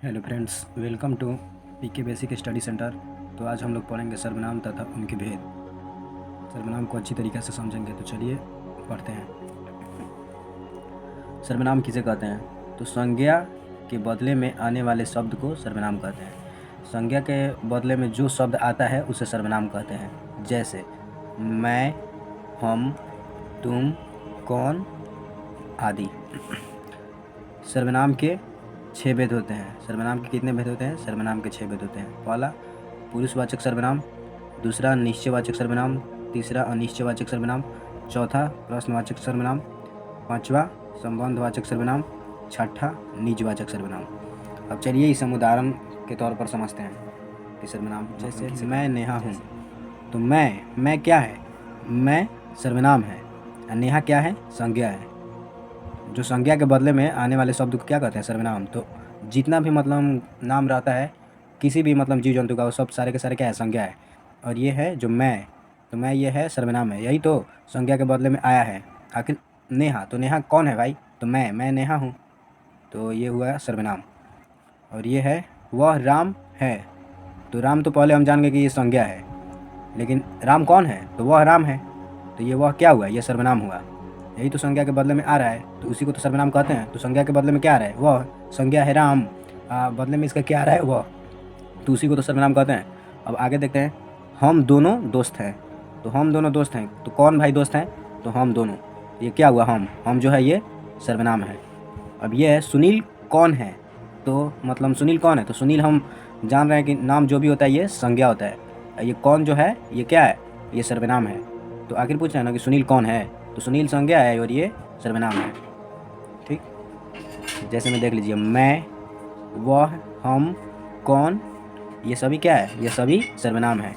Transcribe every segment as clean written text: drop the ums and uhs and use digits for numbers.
Hello friends, welcome to PK basic study centre. तो आज हम लोग पढ़ेंगे सर्वनाम तथा उनके भेद। सर्वनाम को अच्छी तरीके से समझेंगे, तो चलिए पढ़ते हैं। सर्वनाम किसे कहते हैं? तो संज्ञा के बदले में आने वाले शब्द को सर्वनाम कहते हैं। संज्ञा के बदले में जो शब्द आता है उसे सर्वनाम कहते हैं। जैसे मैं, हम, तुम, कौन आदि। सर्वनाम के 6 भेद होते हैं। सर्वनाम के कितने भेद होते हैं? सर्वनाम के 6 भेद होते हैं। पहला पुरुषवाचक सर्वनाम, दूसरा निश्चयवाचक सर्वनाम, तीसरा अनिश्चयवाचक सर्वनाम, चौथा प्रश्नवाचक सर्वनाम, पांचवा संबंधवाचक सर्वनाम, छठा निजवाचक सर्वनाम। अब चलिए इसे हम उदाहरण के तौर पर समझते हैं कि सर्वनाम जैसे मैं नेहा हूँ। तो मैं क्या है? मैं सर्वनाम है और नेहा क्या है? संज्ञा है। जो संज्ञा के बदले में आने वाले शब्द को क्या कहते हैं? सर्वनाम। तो जितना भी मतलब नाम रहता है किसी भी मतलब जीव जंतु का, वो सब सारे के सारे क्या है? संज्ञा है। और ये है जो मैं, तो मैं ये है सर्वनाम है। यही तो संज्ञा के बदले में आया है। आखिर नेहा, तो नेहा कौन है भाई? तो मैं नेहा हूँ, तो ये हुआ सर्वनाम। और ये है वह राम है। तो राम तो पहले हम जान गए कि ये संज्ञा है, लेकिन राम कौन है? तो वह राम है। तो ये वह क्या हुआ? ये सर्वनाम हुआ। यही तो संज्ञा के बदले में आ रहा है, तो उसी को तो सर्वनाम कहते हैं। तो संज्ञा के बदले में क्या आ रहा है? वह। संज्ञा है राम, बदले में इसका क्या आ रहा है? वह। तो उसी को तो सर्वनाम कहते हैं। अब आगे देखते हैं। हम दोनों दोस्त हैं। तो हम दोनों दोस्त हैं, तो कौन भाई दोस्त हैं? तो हम दोनों। ये क्या हुआ? हम जो है ये सर्वनाम है। अब ये है सुनील कौन है? तो मतलब सुनील कौन है? तो सुनील हम जान रहे हैं कि नाम जो भी होता है ये संज्ञा होता है। ये कौन जो है ये क्या है? ये सर्वनाम है। तो आखिर पूछ रहे हैं ना कि सुनील कौन है? तो सुनील संज्ञा है और ये सर्वनाम है। ठीक, जैसे में देख लीजिए, मैं, वह, हम, कौन, ये सभी क्या है? ये सभी सर्वनाम है।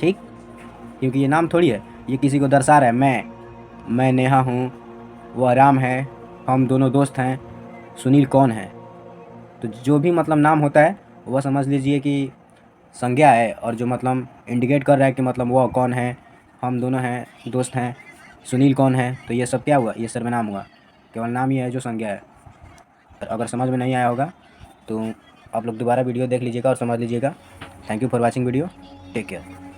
ठीक, क्योंकि ये नाम थोड़ी है, ये किसी को दर्शा रहा है। मैं नेहा हूँ, वह राम है, हम दोनों दोस्त हैं, सुनील कौन है। तो जो भी मतलब नाम होता है वह समझ लीजिए कि संज्ञा है, और जो मतलब इंडिकेट कर रहा है कि मतलब वह कौन है, हम दोनों हैं, दोस्त हैं, सुनील कौन है, तो ये सब क्या हुआ? ये सर्वनाम हुआ। केवल नाम ही है जो संज्ञा है। अगर समझ में नहीं आया होगा तो आप लोग दोबारा वीडियो देख लीजिएगा और समझ लीजिएगा। Thank you for watching video. Take care.